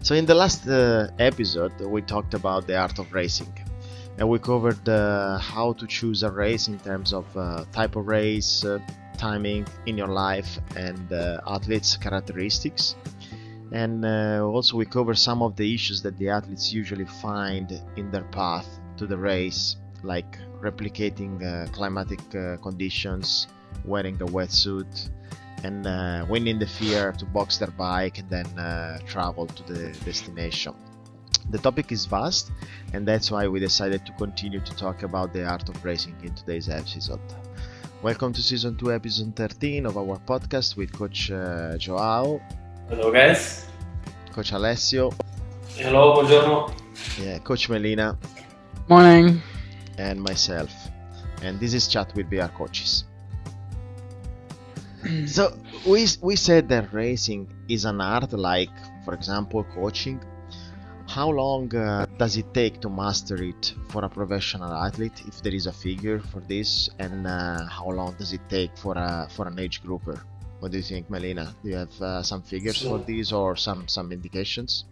So in the last episode, we talked about the art of racing, and we covered how to choose a race in terms of type of race, timing in your life, and athletes' characteristics. And also we covered some of the issues that the athletes usually find in their path to the race, like replicating climatic conditions, wearing a wetsuit, and winning the fear to box their bike and then travel to the destination. The topic is vast, and that's why we decided to continue to talk about the art of racing in today's episode. Welcome to Season 2, Episode 13 of our podcast with Coach Joao. Hello guys. Coach Alessio. Hello, buongiorno. Yeah, Coach Melina. Morning. And myself. And this is Chat with BR Coaches. So we said that racing is an art, like for example coaching. How long does it take to master it for a professional athlete, if there is a figure for this, and how long does it take for an age grouper? What do you think, Melina? Do you have some figures for these or some indications?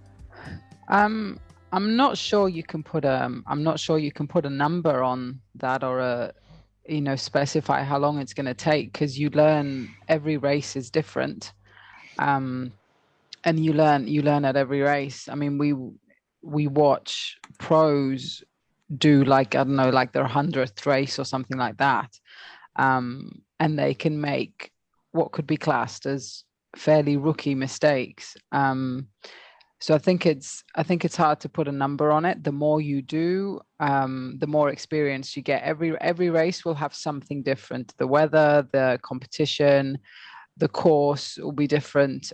I'm not sure you can put a number on that or specify how long it's going to take, because you learn every race is different, and you learn at every race. I mean, we watch pros do like their 100th race or something like that, and they can make what could be classed as fairly rookie mistakes. So I think it's hard to put a number on it. The more you do, the more experience you get. Every race will have something different. The weather, the competition, the course will be different.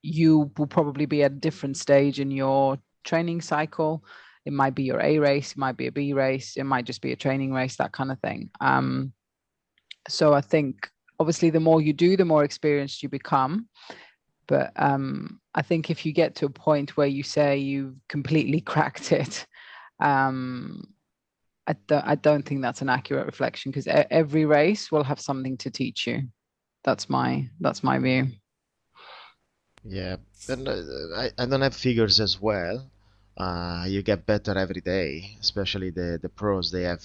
You will probably be at a different stage in your training cycle. It might be your A race, it might be a B race, it might just be a training race, that kind of thing. So I think obviously the more you do, the more experienced you become. But I think if you get to a point where you say you've completely cracked it, I don't think that's an accurate reflection, because every race will have something to teach you. That's my view. Yeah, and I don't have figures as well. You get better every day, especially the pros. They have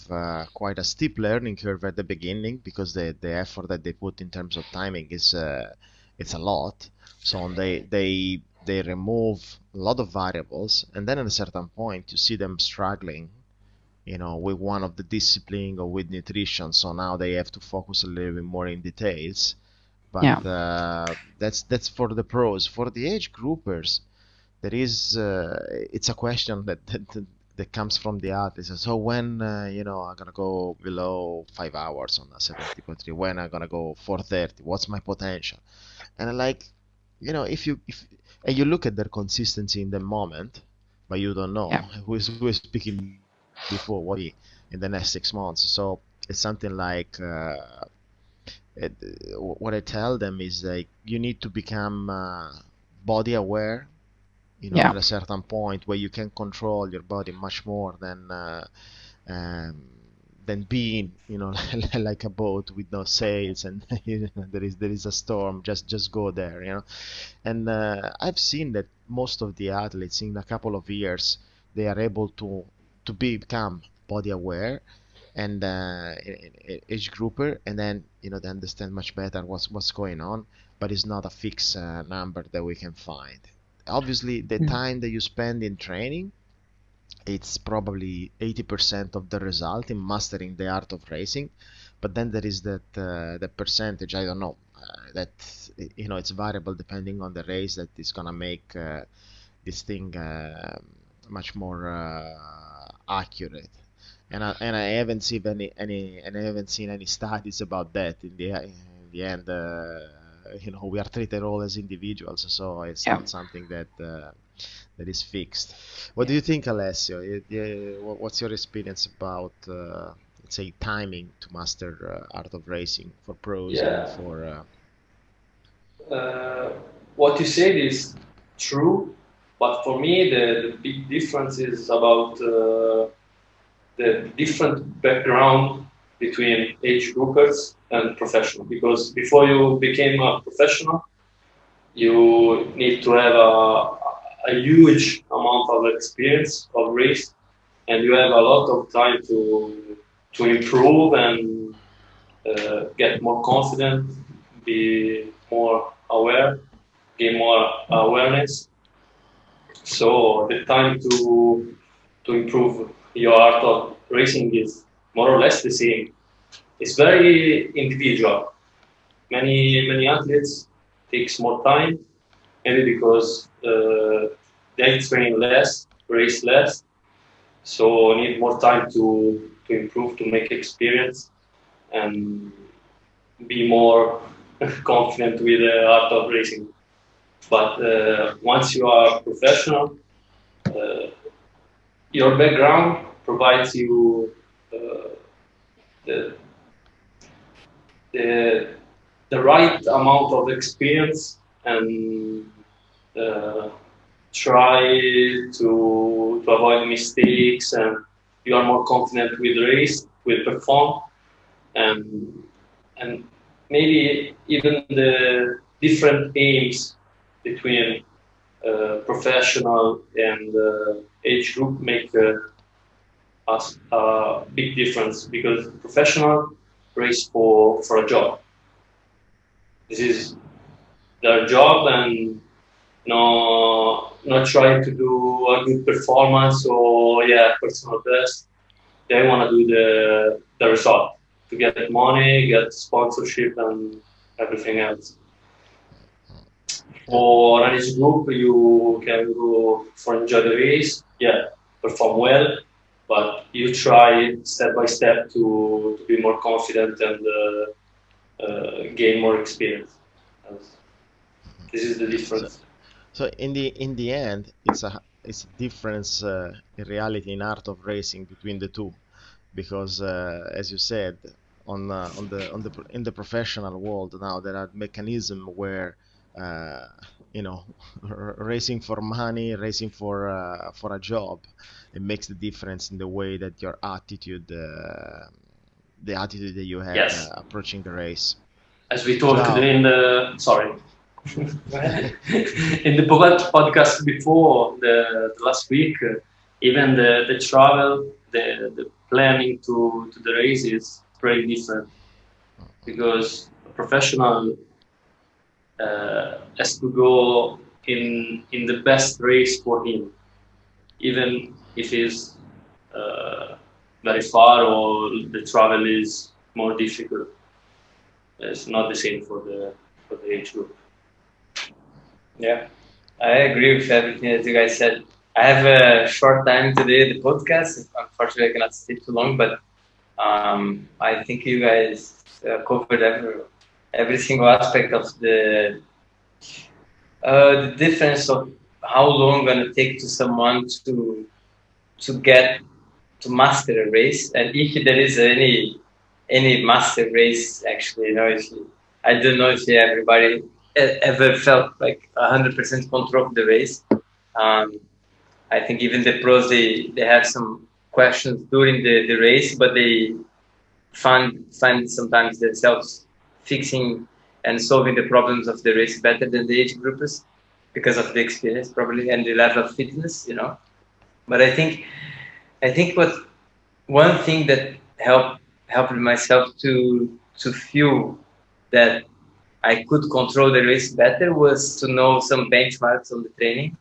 quite a steep learning curve at the beginning, because the effort that they put in terms of timing is it's a lot. So they remove a lot of variables, and then at a certain point you see them struggling, with one of the discipline or with nutrition. So now they have to focus a little bit more in details. But that's for the pros. For the age groupers, there is it's a question that comes from the athletes. So when I'm gonna go below 5 hours on a 70.3, when I'm gonna go 4:30, what's my potential? And if you look at their consistency in the moment, but you don't know who is speaking before what in the next 6 months. So it's something like what I tell them is like, you need to become body aware, at a certain point where you can control your body much more than being, like a boat with no sails, and there is a storm. Just go there, And I've seen that most of the athletes in a couple of years, they are able to become body aware and age grouper, and then they understand much better what's going on. But it's not a fixed number that we can find. Obviously, the time that you spend in training, it's probably 80% of the result in mastering the art of racing. But then there is that percentage, I don't know, that it's variable depending on the race, that is gonna make this thing much more accurate. And I haven't seen any studies about that. In the end, we are treated all as individuals, so it's not something that is fixed. What do you think, Alessio? What's your experience about, let's say, timing to master art of racing for pros and for? What you said is true, but for me the big difference is about the different background between age groupers and professional. Because before you became a professional, you need to have a huge amount of experience of race, and you have a lot of time to improve and get more confident, be more aware, gain more awareness. So the time to improve your art of racing is more or less the same. It's very individual. Many athletes takes more time, maybe because they train less, race less, so need more time to improve, to make experience, and be more confident with the art of racing. But once you are professional, uh, your background provides you uh, the, the the right amount of experience and uh, try to avoid mistakes, and you are more confident with race, with perform, and and maybe even the different aims between professional and age group make a big difference, because professional race for a job. This is their job, and not trying to do a good performance or personal best. They want to do the result to get money, get sponsorship, and everything else. For an age group, you can go for enjoy the race, perform well, but you try step by step to be more confident and gain more experience. This is the difference. So in the end, it's a difference in reality in art of racing between the two, because as you said, in the professional world now there are mechanisms where uh, you know racing for money, racing for a job, it makes the difference in the way that your attitude, the attitude that you have Yes. approaching the race. As we talked today in the in the podcast before the last week, even the travel, the planning to the race is pretty different, because a professional has to go in the best race for him, even if it's very far or the travel is more difficult. It's not the same for the age group. Yeah, I agree with everything that you guys said. I have a short time today, the podcast. Unfortunately, I cannot stay too long, but I think you guys covered every single aspect of the difference of how long gonna take to someone to get to master a race, and if there is any master race actually. I don't know if everybody ever felt like 100% control of the race. I think even the pros, they have some questions during the race, but they find sometimes themselves fixing and solving the problems of the race better than the age groupers, because of the experience probably and the level of fitness. But I think what one thing that helped myself to feel that I could control the race better was to know some benchmarks on the training.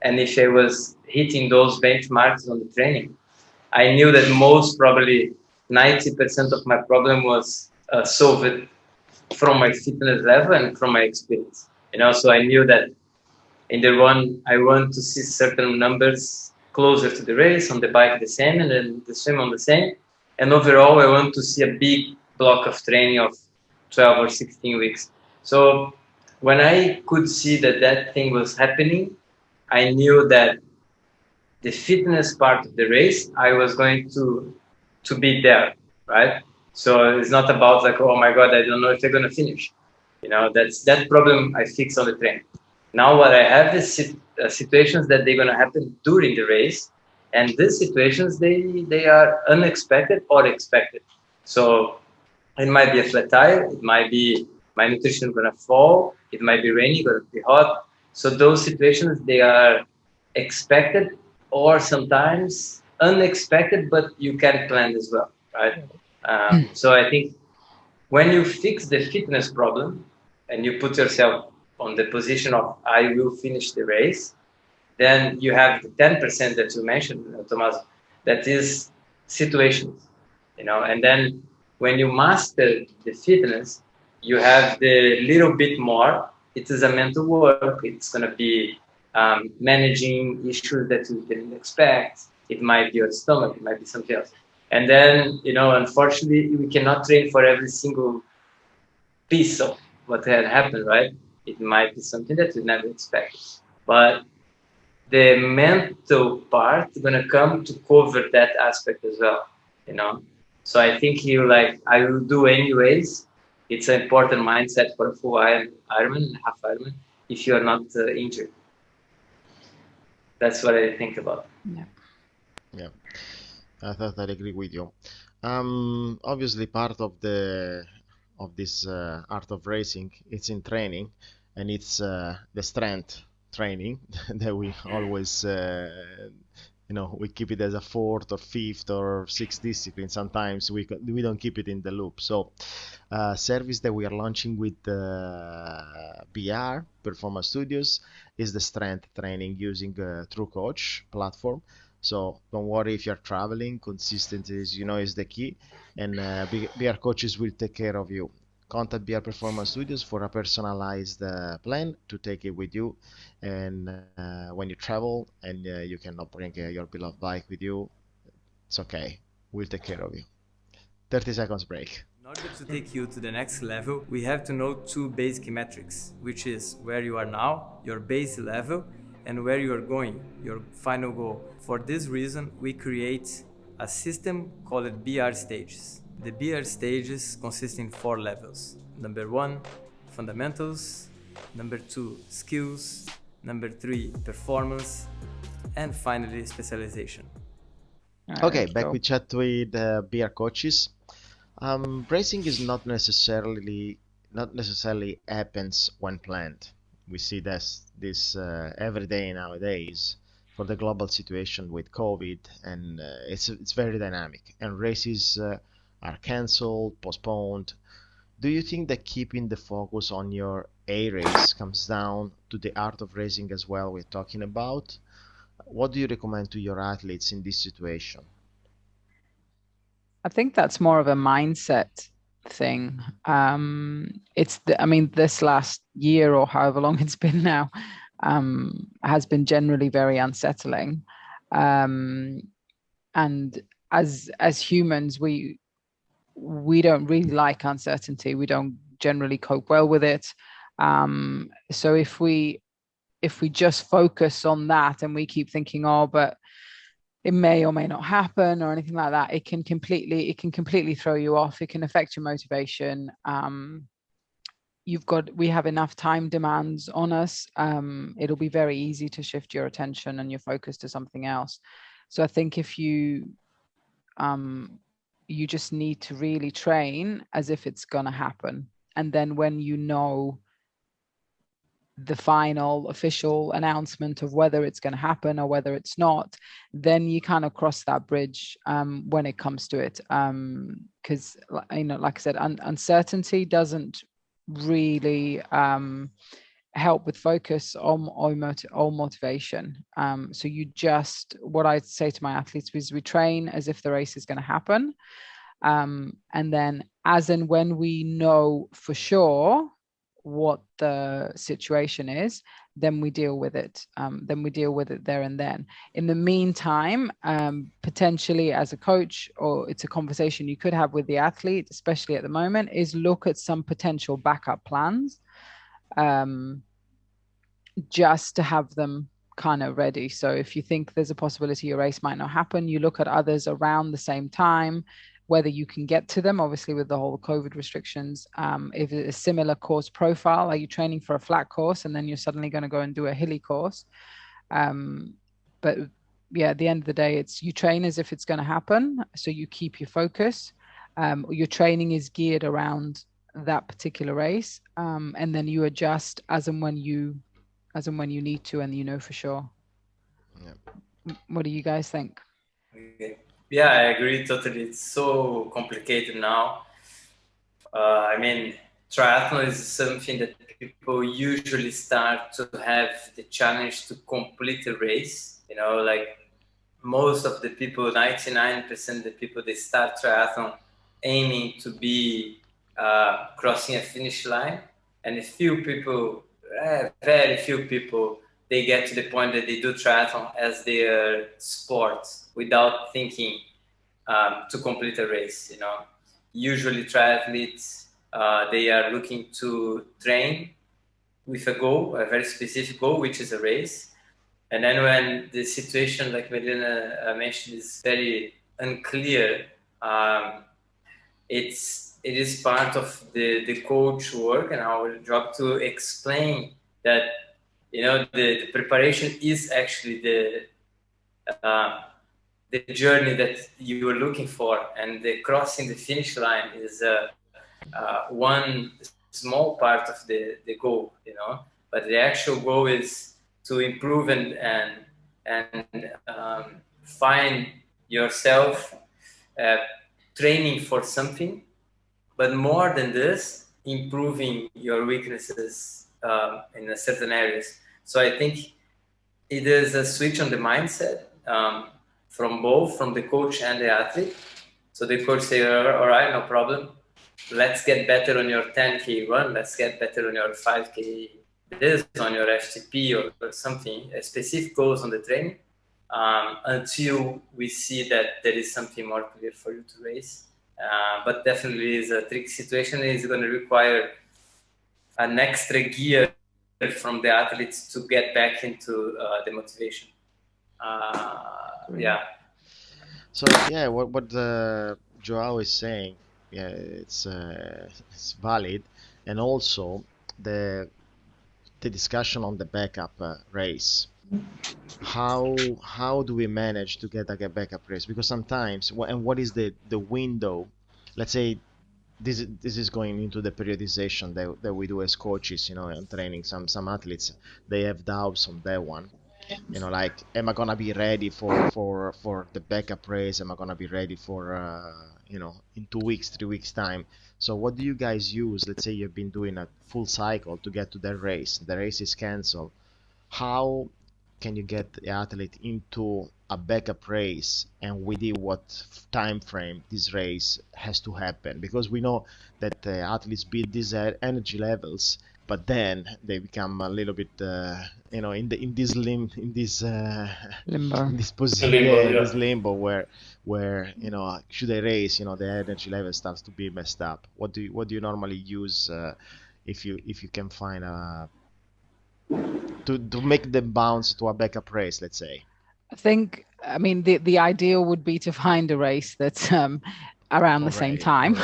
And if I was hitting those benchmarks on the training, I knew that most probably 90% of my problem was solved from my fitness level and from my experience. So I knew that in the run, I want to see certain numbers closer to the race, on the bike the same, and then the swim on the same. And overall, I want to see a big block of training of 12 or 16 weeks. So when I could see that thing was happening, I knew that the fitness part of the race, I was going to be there, right? So it's not about like, oh my God, I don't know if they're going to finish. That's that problem I fix on the train. Now what I have is situations that they're going to happen during the race, and these situations they are unexpected or expected. So it might be a flat tire, it might be my nutrition going to fall, it might be raining, going to be hot. So those situations, they are expected or sometimes unexpected, but you can plan as well, right? So I think when you fix the fitness problem and you put yourself on the position of I will finish the race, then you have the 10% that you mentioned, Thomas, that is situations, and then when you master the fitness, you have the little bit more. It is a mental work. It's going to be managing issues that you didn't expect. It might be your stomach. It might be something else. And then, unfortunately, we cannot train for every single piece of what had happened, right? It might be something that we never expected. But the mental part is gonna come to cover that aspect as well, So I think I will do anyways. It's an important mindset for a full Ironman, half Ironman, if you are not injured. That's what I think about. Yeah, I totally agree with you. Obviously, part of this art of racing, it's in training, and it's the strength training that we always, we keep it as a fourth or fifth or sixth discipline. Sometimes we don't keep it in the loop. So, service that we are launching with BR Performance Studios is the strength training using True Coach platform. So don't worry if you're traveling. Consistency is the key, and BR coaches will take care of you. Contact BR Performance Studios for a personalized plan to take it with you, and when you travel and you cannot bring your beloved bike with you, it's okay. We'll take care of you. 30 seconds break. In order to take you to the next level, we have to know two basic metrics, which is where you are now, your base level, and where you are going, your final goal. For this reason, we create a system called BR stages. The BR stages consist in 4 levels. Number 1, fundamentals. Number 2, skills. Number 3, performance. And finally, specialization. Okay, back we chat with BR coaches. Racing is not necessarily happens when planned. We see this every day nowadays for the global situation with COVID, and it's very dynamic. And races are cancelled, postponed. Do you think that keeping the focus on your A race comes down to the art of racing as well? We're talking about. What do you recommend to your athletes in this situation? I think that's more of a mindset thing. This last year or however long it's been now has been generally very unsettling. And as humans, we don't really like uncertainty. We don't generally cope well with it. So if we just focus on that and we keep thinking, oh, but it may or may not happen or anything like that, it can completely throw you off. It can affect your motivation. We have enough time demands on us. It'll be very easy to shift your attention and your focus to something else. So I think if you just need to really train as if it's going to happen. And then when you know the final official announcement of whether it's going to happen or whether it's not, then you kind of cross that bridge when it comes to it. Because like I said, uncertainty doesn't really help with focus or motivation. So what I say to my athletes is we train as if the race is going to happen. And then as and when we know for sure what the situation is, then we deal with it. There and then. In the meantime, potentially as a coach, or it's a conversation you could have with the athlete, especially at the moment, is look at some potential backup plans, just to have them kind of ready. So if you think there's a possibility your race might not happen, you look at others around the same time, whether you can get to them, obviously with the whole COVID restrictions. If it's a similar course profile, are you training for a flat course and then you're suddenly going to go and do a hilly course? But yeah, at the end of the day, it's you train as if it's going to happen. So you keep your focus. Your training is geared around that particular race. And then you adjust as and when you need to, and for sure. What do you guys think? Okay. Yeah, I agree totally. It's so complicated now. I mean, triathlon is something that people usually start to have the challenge to complete a race. You know, like most of the people, 99% of the people, they start triathlon aiming to be crossing a finish line. And a few people, very few people, they get to the point that they do triathlon as their sport without thinking to complete a race. You know, usually triathletes they are looking to train with a goal, a very specific goal, which is a race. And then when the situation, like Melina mentioned, is very unclear, it is part of the coach work and our job to explain that, you know, the preparation is actually the journey that you are looking for, and the crossing the finish line is one small part of the goal, you know. But the actual goal is to improve and find yourself uh, training for something, but more than this, improving your weaknesses in a certain areas. So I think it is a switch on the mindset from both, from the coach and the athlete. So the coach say, all right, no problem. Let's get better on your 10K run. Let's get better on your 5K this, on your FTP or something, specific goals on the training, until we see that there is something more clear for you to race. But definitely is a tricky situation. It's going to require an extra gear from the athletes to get back into the motivation. Yeah. So yeah, what Joao is saying, yeah, it's valid, and also the the discussion on the backup race. How do we manage to get a backup race? Because sometimes, and what is the window? Let's say this is going into the periodization that we do as coaches, you know, and training some athletes. They have doubts on that one, you know, like, am I gonna be ready for the backup race? Am I gonna be ready for you know, in 2 weeks, 3 weeks time? So what do you guys use? Let's say you've been doing a full cycle to get to that race. The race is canceled. How can you get the athlete into a backup race, and within what time frame this race has to happen? Because we know that the athletes build these energy levels, but then they become a little bit you know, in this Limbo. in this position, Limbo, yeah, in yeah. this limbo where you know, should they race, you know, the energy level starts to be messed up. What do you normally use if you can find a to make them bounce to a backup race, let's say? I think, I mean, the ideal would be to find a race that's around the same time,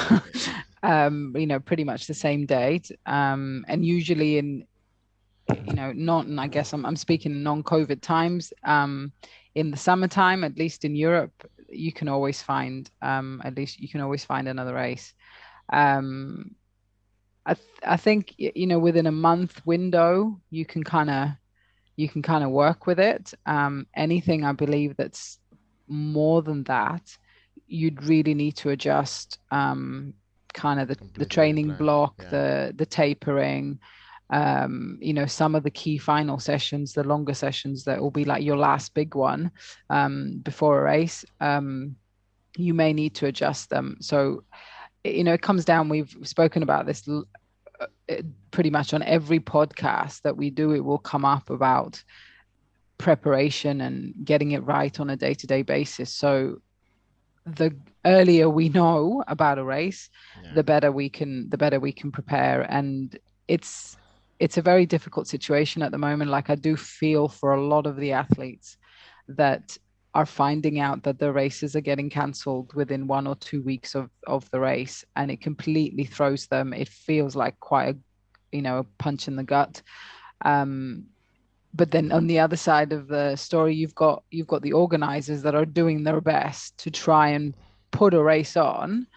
you know, pretty much the same date, and usually in, you know, not, and I guess I'm speaking non-COVID times, in the summertime, at least in Europe, you can always find at least you can always find another race. Um, I think, you know, within a month window, you can kind of work with it. Anything, I believe, that's more than that, you'd really need to adjust kind of the Completely training different, block, yeah. the tapering. You know, some of the key final sessions, the longer sessions that will be like your last big one before a race, you may need to adjust them. So, you know, it comes down, we've spoken about this pretty much on every podcast that we do. It will come up about preparation and getting it right on a day-to-day basis. So the earlier we know about a race, Yeah. the better we can prepare. And it's a very difficult situation at the moment. Like, I do feel for a lot of the athletes that are finding out that the races are getting cancelled within 1 or 2 weeks of the race, and it completely throws them. It feels like quite a, you know, a punch in the gut. But then on the other side of the story, you've got the organizers that are doing their best to try and put a race on.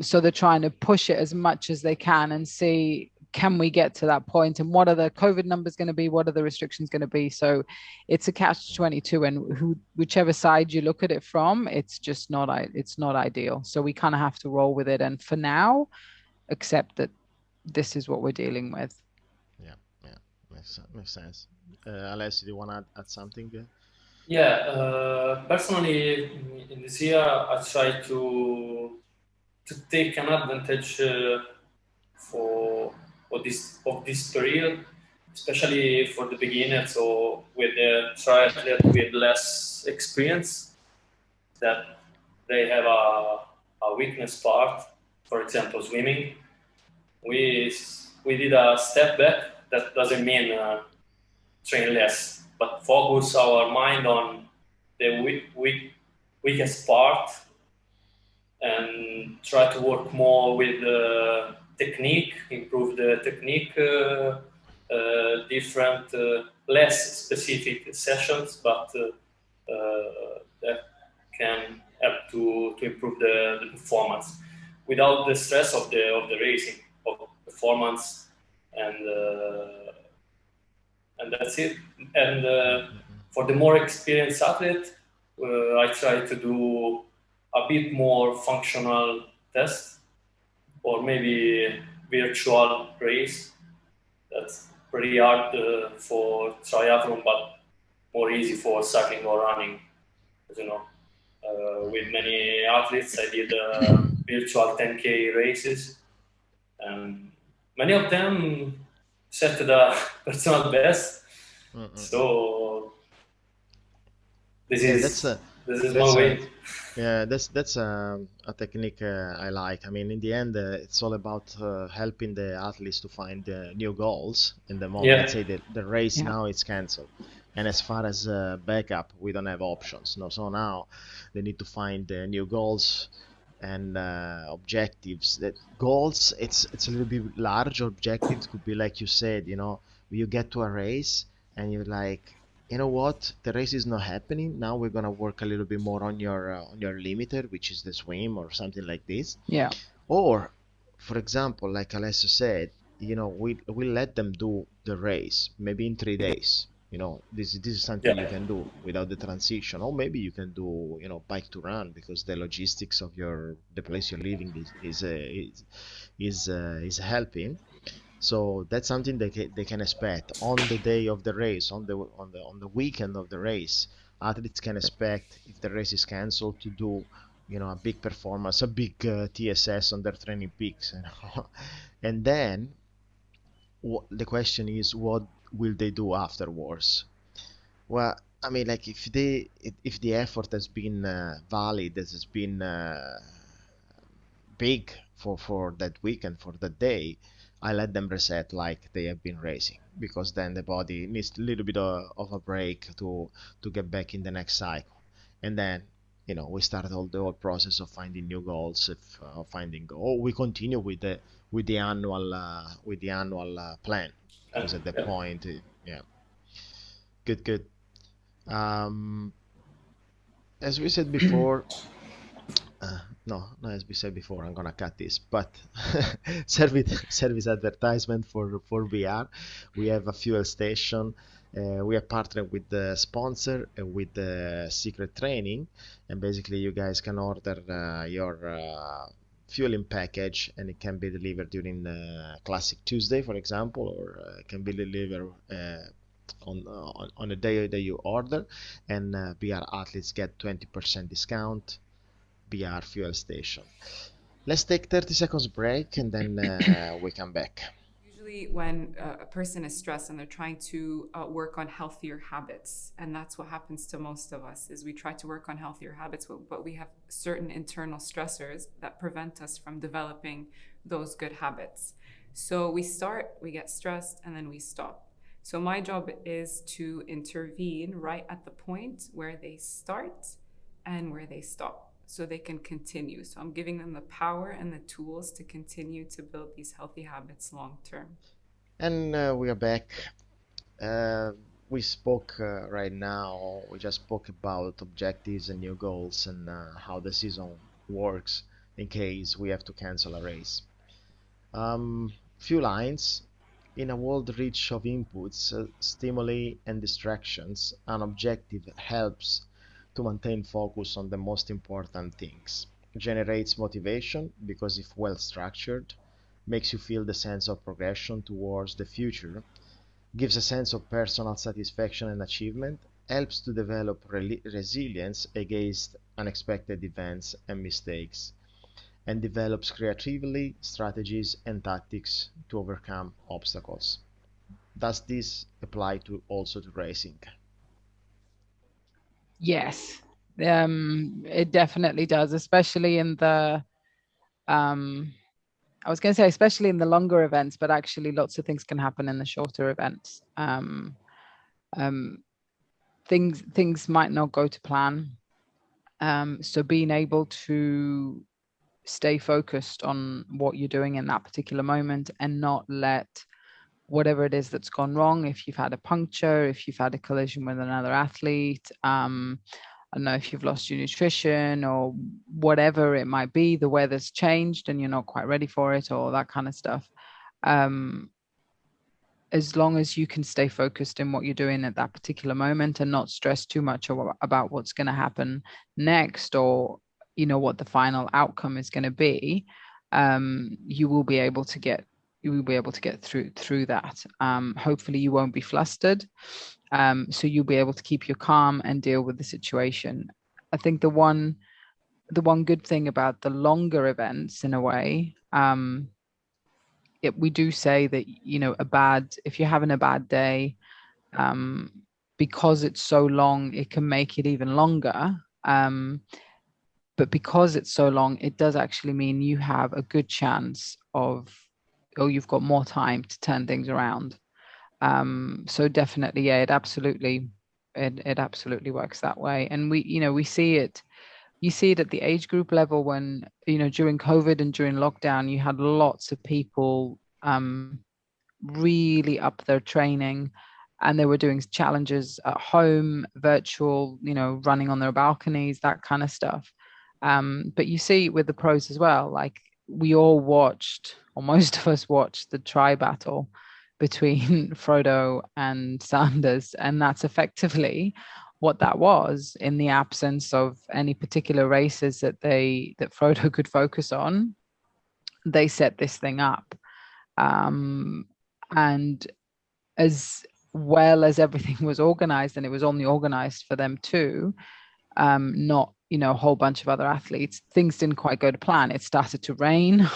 So they're trying to push it as much as they can and see, can we get to that point, and what are the COVID numbers going to be, what are the restrictions going to be? So it's a catch-22, and whichever side you look at it from, it's just not ideal. So we kind of have to roll with it, and for now accept that this is what we're dealing with. Yeah, yeah, makes sense. Alessio, do you want to add something? Yeah, personally, in this year, I try to take an advantage for this period, especially for the beginners or with the triathlete with less experience, that they have a weakness part, for example, swimming. We did a step back. That doesn't mean train less, but focus our mind on the weakest part and try to work more with the technique, improve the technique, different, less specific sessions, but that can help to improve the performance without the stress of the racing, of performance, and that's it. And for the more experienced athlete, I try to do a bit more functional tests or maybe virtual race. That's pretty hard for triathlon, but more easy for cycling or running. As you know, with many athletes, I did virtual 10K races, and many of them set the personal best. So this is my way. Yeah, that's a technique I like. I mean, in the end, it's all about helping the athletes to find new goals in the moment. Yeah. Let's say the race now is cancelled, and as far as backup, we don't have options. No, so now they need to find new goals and objectives. That goals, it's a little bit large. Objectives could be like you said, you get to a race and you're like, you know what, the race is not happening now, we're gonna work a little bit more on your limiter, which is the swim or something like this. Yeah. Or for example, like Alessio said, we let them do the race maybe in 3 days. This is something you can do without the transition, or maybe you can do bike to run, because the logistics of the place you're living is helping. So that's something they can expect on the day of the race, on the weekend of the race. Athletes can expect, if the race is cancelled, to do a big performance, a big TSS on their training peaks. And then the question is, what will they do afterwards? Well, I mean, like, if the effort has been valid, has been big for that weekend, for that day, I let them reset like they have been racing, because then the body needs a little bit of a break to get back in the next cycle. And then we start the whole process of finding new goals, we continue with the annual plan, because at that point, yeah. Good. As we said before, no, as we said before, I'm gonna cut this, but service advertisement for VR. We have a fuel station. We are partnered with the sponsor, with the Secret Training, and basically you guys can order your fueling package, and it can be delivered during Classic Tuesday, for example, or it can be delivered on the day that you order, and VR athletes get 20% discount. BR fuel station. Let's take 30 seconds break, and then we come back. Usually when a person is stressed and they're trying to work on healthier habits, and that's what happens to most of us, is we try to work on healthier habits, but we have certain internal stressors that prevent us from developing those good habits. So we get stressed, and then we stop. So my job is to intervene right at the point where they start and where they stop, so they can continue. So I'm giving them the power and the tools to continue to build these healthy habits long term. And we are back. We spoke right now, we just spoke about objectives and new goals, and how the season works in case we have to cancel a race. Few lines. In a world rich of inputs, stimuli, and distractions, an objective helps to maintain focus on the most important things. Generates motivation because, if well structured, makes you feel the sense of progression towards the future, gives a sense of personal satisfaction and achievement, helps to develop resilience against unexpected events and mistakes, and develops creatively strategies and tactics to overcome obstacles. Does this apply to also to racing? Yes, it definitely does, especially in the I was going to say especially in the longer events, but actually lots of things can happen in the shorter events. Things might not go to plan. So being able to stay focused on what you're doing in that particular moment and not let whatever it is that's gone wrong, if you've had a puncture, if you've had a collision with another athlete, I don't know, if you've lost your nutrition or whatever it might be, the weather's changed and you're not quite ready for it, or that kind of stuff. As long as you can stay focused in what you're doing at that particular moment and not stress too much about what's going to happen next, or what the final outcome is going to be, you will be able to get through that. Hopefully you won't be flustered, so you'll be able to keep your calm and deal with the situation. I think the one good thing about the longer events, in a way, we do say that if you're having a bad day, because it's so long, it can make it even longer. But because it's so long, it does actually mean you have a good chance of, or you've got more time to turn things around. So definitely, yeah, it absolutely works that way. And we see it. You see it at the age group level when, during COVID and during lockdown, you had lots of people really up their training, and they were doing challenges at home, virtual, running on their balconies, that kind of stuff. But you see with the pros as well, like we all watched, or most of us watched, the tri battle between Frodo and Sanders, and that's effectively what that was. In the absence of any particular races that Frodo could focus on, they set this thing up. And as well as everything was organized, and it was only organized for them too, not a whole bunch of other athletes, things didn't quite go to plan. It started to rain.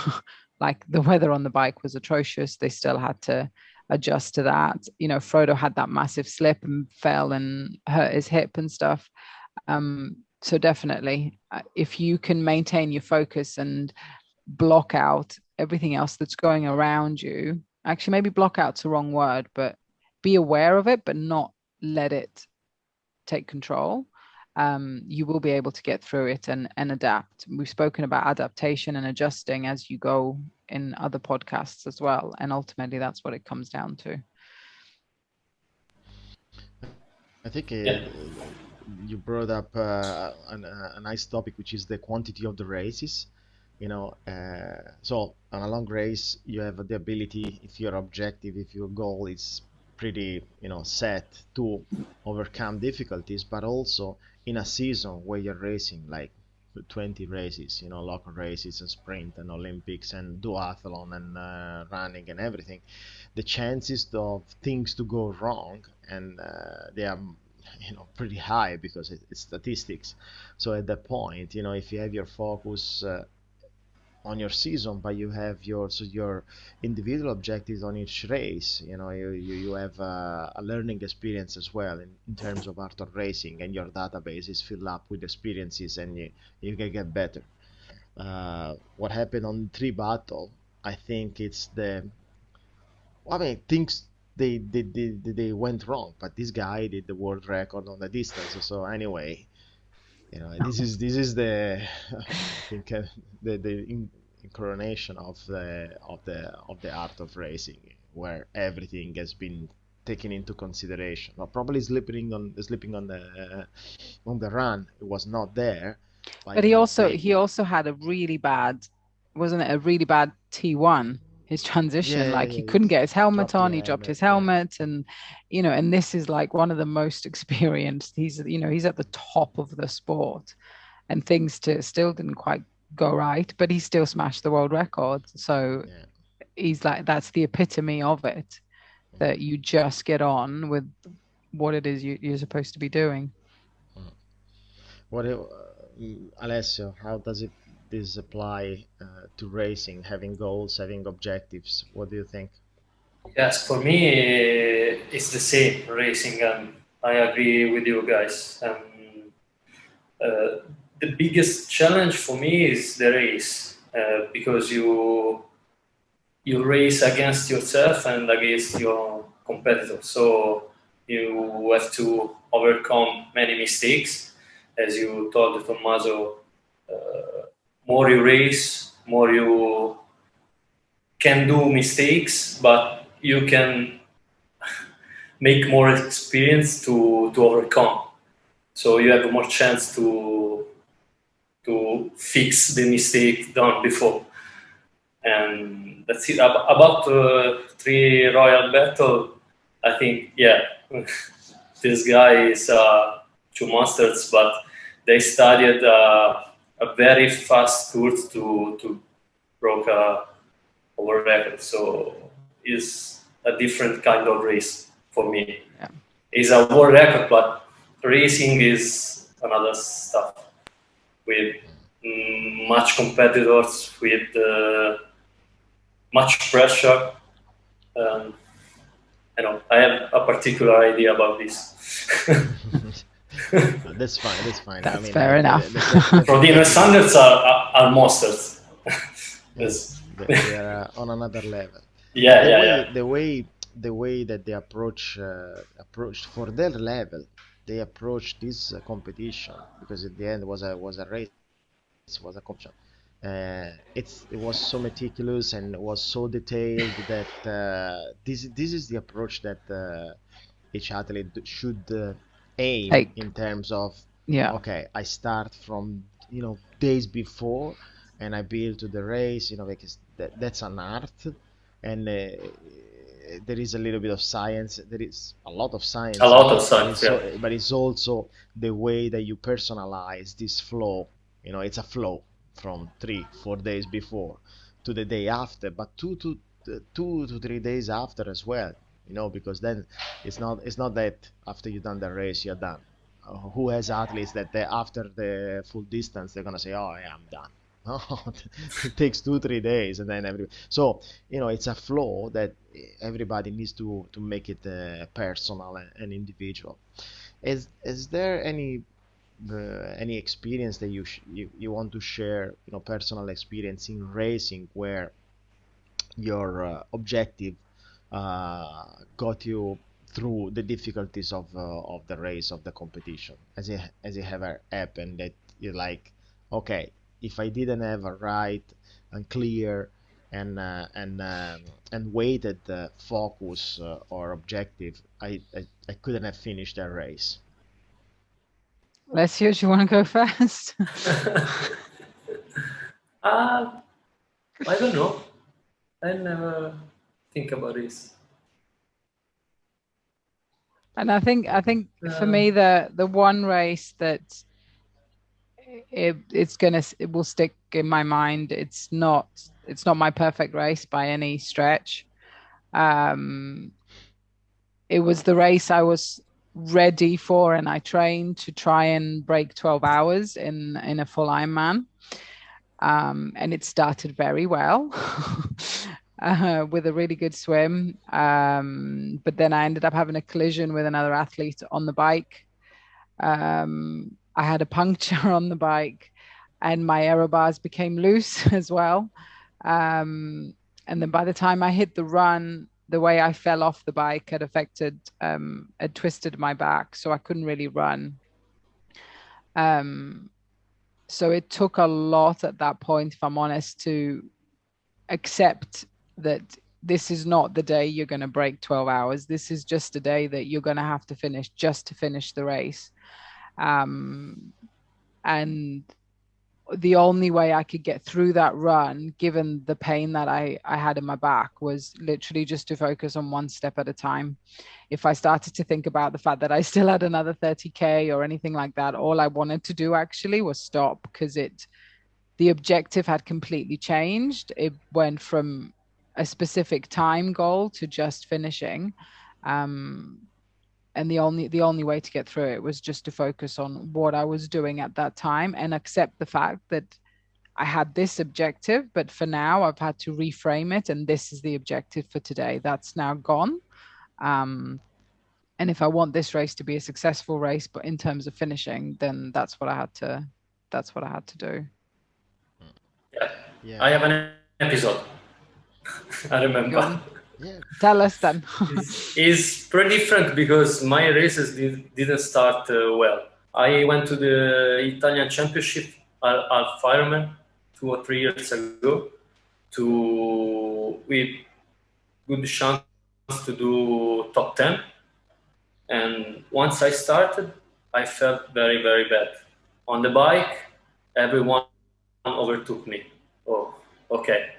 Like, the weather on the bike was atrocious. They still had to adjust to that. Frodo had that massive slip and fell and hurt his hip and stuff. So definitely, if you can maintain your focus and block out everything else that's going around you, actually, maybe block out's the wrong word, but be aware of it, but not let it take control, you will be able to get through it and adapt. We've spoken about adaptation and adjusting as you go in other podcasts as well. And ultimately, that's what it comes down to. I think Yeah. you brought up a nice topic, which is the quantity of the races. So on a long race, you have the ability, if your objective, if your goal is pretty, set, to overcome difficulties, but also in a season where you're racing like 20 races, local races and sprint and Olympics and duathlon and running and everything, the chances of things to go wrong, and they are pretty high because it's statistics. So at that point, if you have your focus on your season, but you have your individual objectives on each race, you have a learning experience as well in terms of art of racing, and your database is filled up with experiences, and you can get better. What happened on three battle, I think it's things they went wrong, but this guy did the world record on the distance. So anyway, this is the I think the incarnation of the art of racing, where everything has been taken into consideration. Well, probably slipping on the run, it was not there, but he also had a really bad, wasn't it, a really bad T1? his transition. Yeah, Like he yeah, couldn't get his helmet dropped on, the he dropped his yeah. helmet, and and this is like one of the most experienced. He's he's at the top of the sport, and things still didn't quite go right, but he still smashed the world record. So Yeah. he's like, that's the epitome of it, that you just get on with what it is you're supposed to be doing. What, Alessio? How does this apply to racing? Having goals, having objectives. What do you think? Yes, for me, it's the same racing, and I agree with you guys. The biggest challenge for me is the race, because you race against yourself and against your competitors. So you have to overcome many mistakes. As you told Tommaso, more you race, more you can do mistakes, but you can make more experience to overcome. So you have more chance to fix the mistake done before. And that's it. About three royal battle, I think, yeah, this guy is two monsters, but they studied a very fast course to broke a world record. So it's a different kind of race for me. Yeah. It's a world record, but racing is another stuff with much competitors, with much pressure. I have a particular idea about this. That's fine. That's fine. That's I mean, fair enough. Rodino standards are monsters. yes, they are on another level. Yeah, The yeah, way, yeah. the way that they approached for their level, they approached this competition, because at the end was a race, was a competition. It was so meticulous and it was so detailed that this is the approach that each athlete should aim Like, in terms of, yeah. okay, I start from days before and I build to the race, because that's an art, and there is a little bit of science. There is a lot of science A in lot of it, science, yeah. but it's also the way that you personalize this flow. It's a flow from 3 4 days before to the day after, but 2 to 3 days after as well. Because then it's not that after you've done the race you're done. Who has athletes that after the full distance they're gonna say, "Oh, yeah, I'm done." No, it takes 2 3 days, and then so it's a flow that everybody needs to make it personal and individual. Is there any experience that you want to share, personal experience in racing where your objective got you through the difficulties of the race, of the competition? As it ever happened that you're like, okay, if I didn't have a right and clear and weighted focus or objective, I couldn't have finished that race. Alessio, do you want to go first? I don't know. I never think about this. And I think for me the one race that it will stick in my mind. It's not my perfect race by any stretch. It was the race I was ready for, and I trained to try and break 12 hours in a full Ironman. And it started very well with a really good swim. But then I ended up having a collision with another athlete on the bike. I had a puncture on the bike, and my aero bars became loose as well. And then by the time I hit the run, the way I fell off the bike had had twisted my back, so I couldn't really run. So it took a lot at that point, if I'm honest, to accept that this is not the day you're going to break 12 hours. This is just a day that you're going to have to finish just to finish the race. And the only way I could get through that run, given the pain that I had in my back, was literally just to focus on one step at a time. If I started to think about the fact that I still had another 30K or anything like that, all I wanted to do actually was stop, because the objective had completely changed. It went from a specific time goal to just finishing. And the only way to get through it was just to focus on what I was doing at that time and accept the fact that I had this objective, but for now I've had to reframe it, and this is the objective for today. That's now gone. And if I want this race to be a successful race, but in terms of finishing, then that's what I had to do. Yeah. I have an episode. I remember. Yeah. Tell us then. It's pretty different because my races didn't start well. I went to the Italian Championship half Ironman 2 or 3 years ago with good chance to do top 10. And once I started, I felt very, very bad. On the bike, everyone overtook me. Oh, okay.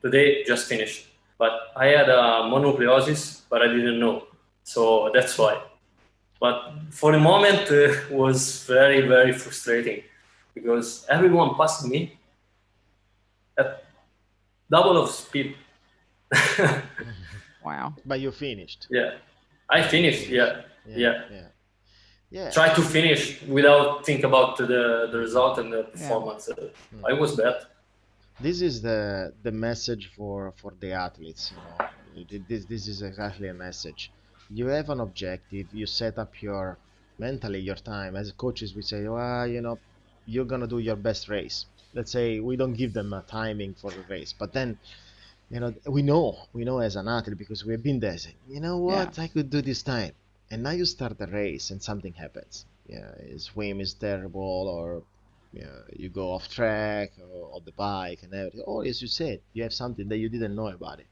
Today just finished. But I had a mononucleosis, but I didn't know. So that's why. But for the moment, it was very, very frustrating because everyone passed me at double of speed. Wow. But you finished. Yeah. I finished, yeah. Try to finish without think about the result and the performance. I was bad. This is the message for the athletes. This is exactly a message. You have an objective. You set up your time. As coaches, we say, well, you're gonna do your best race. Let's say we don't give them a timing for the race, but then we know as an athlete, because we've been there. Say, you know what, I could do this time, and now you start the race and something happens. Swim is terrible, or you go off track, or the bike and everything. Or as you said, you have something that you didn't know about it.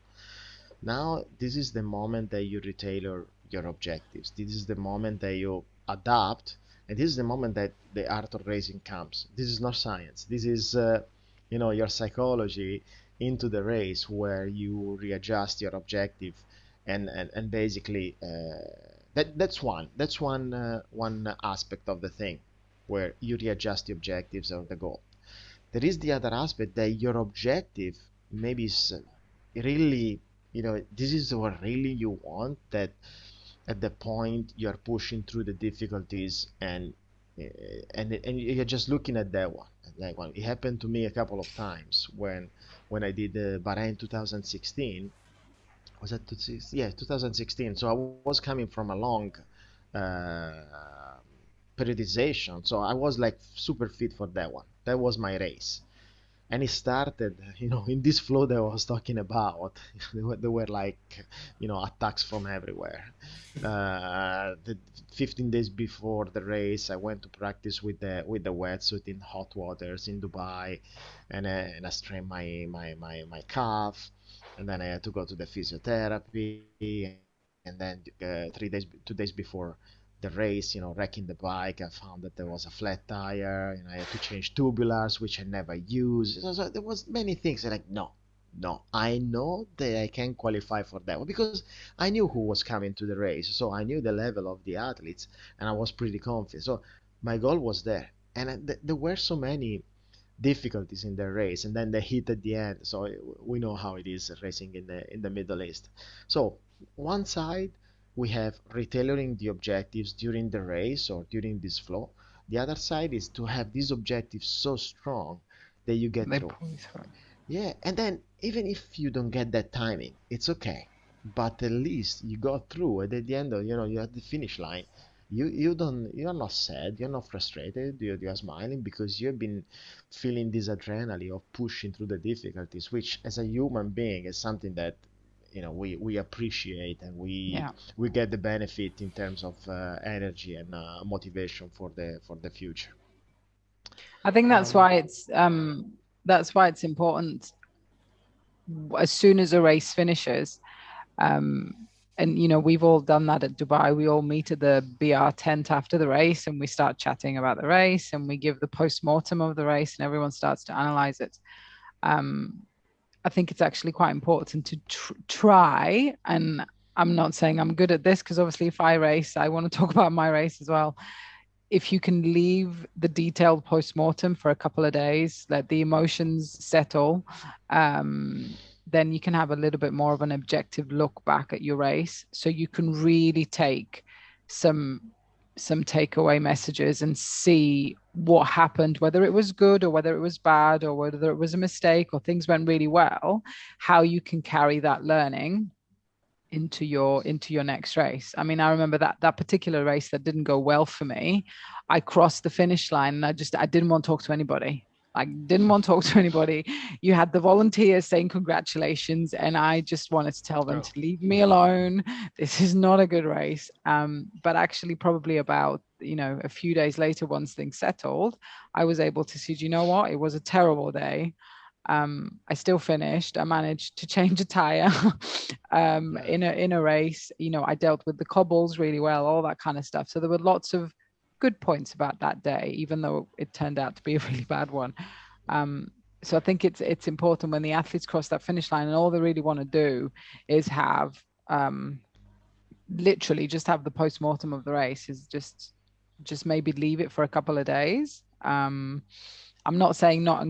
Now this is the moment that you retailor your objectives. This is the moment that you adapt, and this is the moment that the art of racing comes. This is not science. This is your psychology into the race, where you readjust your objective, and basically that's one aspect of the thing, where you readjust the objectives of the goal. There is the other aspect that your objective maybe is really, this is what really you want, that at the point you're pushing through the difficulties, and you're just looking at that one. It happened to me a couple of times when I did the Bahrain 2016. Was that 2016? So I was coming from a long periodization, so I was like super fit for that one. That was my race, and it started, in this flow that I was talking about. There were like, attacks from everywhere. The 15 days before the race, I went to practice with the wetsuit in hot waters in Dubai, and I strained my calf, and then I had to go to the physiotherapy, and then 2 days before the race, wrecking the bike, I found that there was a flat tire, and I had to change tubulars, which I never used. So there was many things that no, I know that I can qualify for that one, because I knew who was coming to the race, so I knew the level of the athletes, and I was pretty confident. So my goal was there, and there were so many difficulties in the race, and then the heat at the end. So we know how it is racing in the Middle East. So one side, we have retailoring the objectives during the race or during this flow. The other side is to have these objectives so strong that you get through. Yeah, and then even if you don't get that timing, it's okay. But at least you got through, and at the end of, you're at the finish line. You're not sad, you're not frustrated, you're smiling, because you've been feeling this adrenaline of pushing through the difficulties, which as a human being is something that we appreciate, and we get the benefit in terms of energy and motivation for the future. I think that's why it's important, as soon as a race finishes, and we've all done that at Dubai. We all meet at the BR tent after the race, and we start chatting about the race, and we give the postmortem of the race, and everyone starts to analyze it. I think it's actually quite important to try, and I'm not saying I'm good at this, because obviously if I race, I want to talk about my race as well. If you can leave the detailed postmortem for a couple of days, let the emotions settle, then you can have a little bit more of an objective look back at your race, so you can really take some takeaway messages and see what happened, whether it was good or whether it was bad or whether it was a mistake or things went really well, how you can carry that learning into your next race. I mean, I remember that particular race that didn't go well for me. I crossed the finish line and I didn't want to talk to anybody. I didn't want to talk to anybody. You had the volunteers saying congratulations, and I just wanted to tell them to leave me alone. This is not a good race. But actually, probably about a few days later, once things settled, I was able to see, do you know what? It was a terrible day. I still finished. I managed to change a tire in a race. I dealt with the cobbles really well, all that kind of stuff. So there were lots of good points about that day, even though it turned out to be a really bad one. So I think it's important when the athletes cross that finish line, and all they really want to do is have literally just have the post-mortem of the race, is just maybe leave it for a couple of days. I'm not saying not,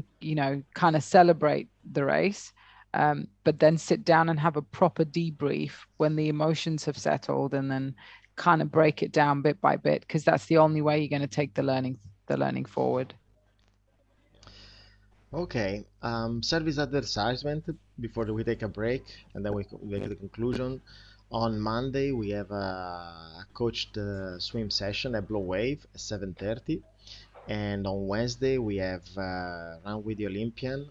kind of celebrate the race, but then sit down and have a proper debrief when the emotions have settled, and then kind of break it down bit by bit, because that's the only way you're going to take the learning forward. Okay, service advertisement before we take a break, and then we make the conclusion. On Monday we have a coached swim session at Blow Wave at 7:30. And on Wednesday we have Run with the Olympian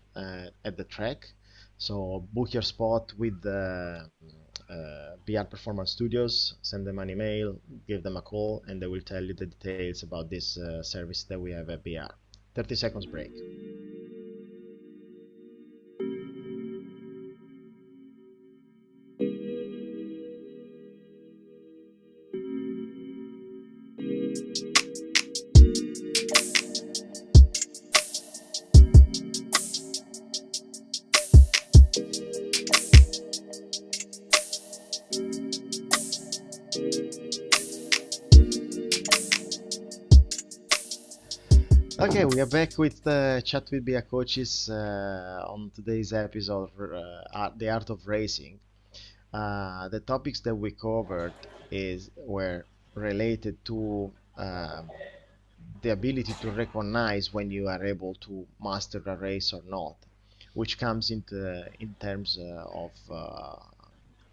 at the track. So book your spot with the BR Performance Studios, send them an email, give them a call, and they will tell you the details about this service that we have at BR. 30 seconds break. Okay, we are back with Chat with BR Coaches on today's episode of The Art of Racing. The topics that we covered were related to the ability to recognize when you are able to master a race or not, which comes in terms of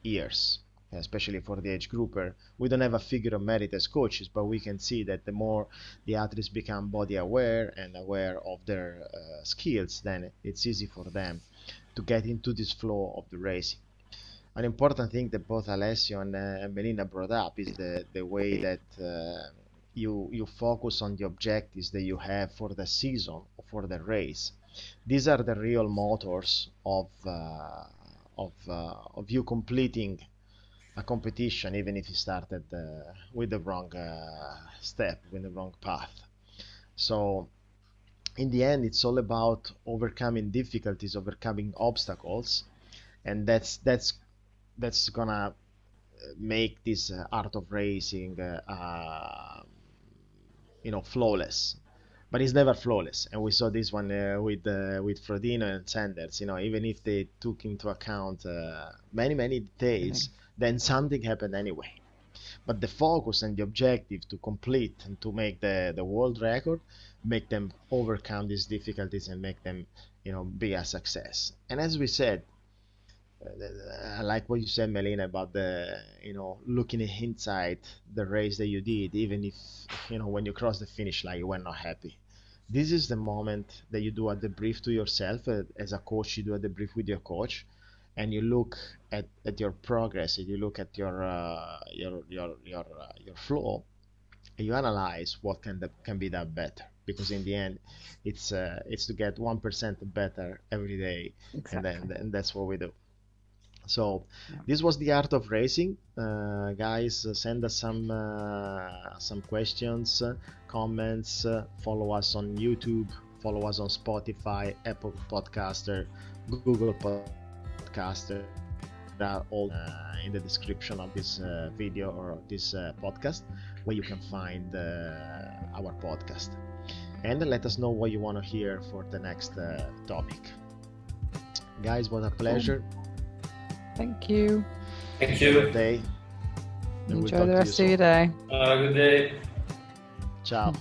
years, especially for the age grouper. We don't have a figure of merit as coaches, but we can see that the more the athletes become body aware and aware of their skills, then it's easy for them to get into this flow of the racing. An important thing that both Alessio and Melina brought up is the way that you focus on the objectives that you have for the season or for the race. These are the real motors of you completing a competition, even if you started with the wrong step, with the wrong path. So in the end, it's all about overcoming difficulties, overcoming obstacles, and that's gonna make this art of racing flawless. But it's never flawless, and we saw this one with Frodeno and Sanders. Even if they took into account many details, then something happened anyway. But the focus and the objective to complete and to make the world record make them overcome these difficulties and make them be a success. And as we said, I like what you said, Melina, about the looking inside the race that you did, even if when you cross the finish line you were not happy. This is the moment that you do a debrief to yourself. As a coach, you do a debrief with your coach, and you look at your progress, and you look at your flow, and you analyze what can be done better. Because in the end, it's to get 1% better every day, exactly. And that's what we do. So this was the art of racing. Guys, send us some questions, comments. Follow us on YouTube. Follow us on Spotify, Apple Podcaster, Google Podcaster. They are all in the description of this video or this podcast, where you can find our podcast. And let us know what you want to hear for the next topic. Guys, what a pleasure. Thank you. Thank you. Good day. And we'll Enjoy talk the to you rest of your soon. day. Have a good day. Ciao.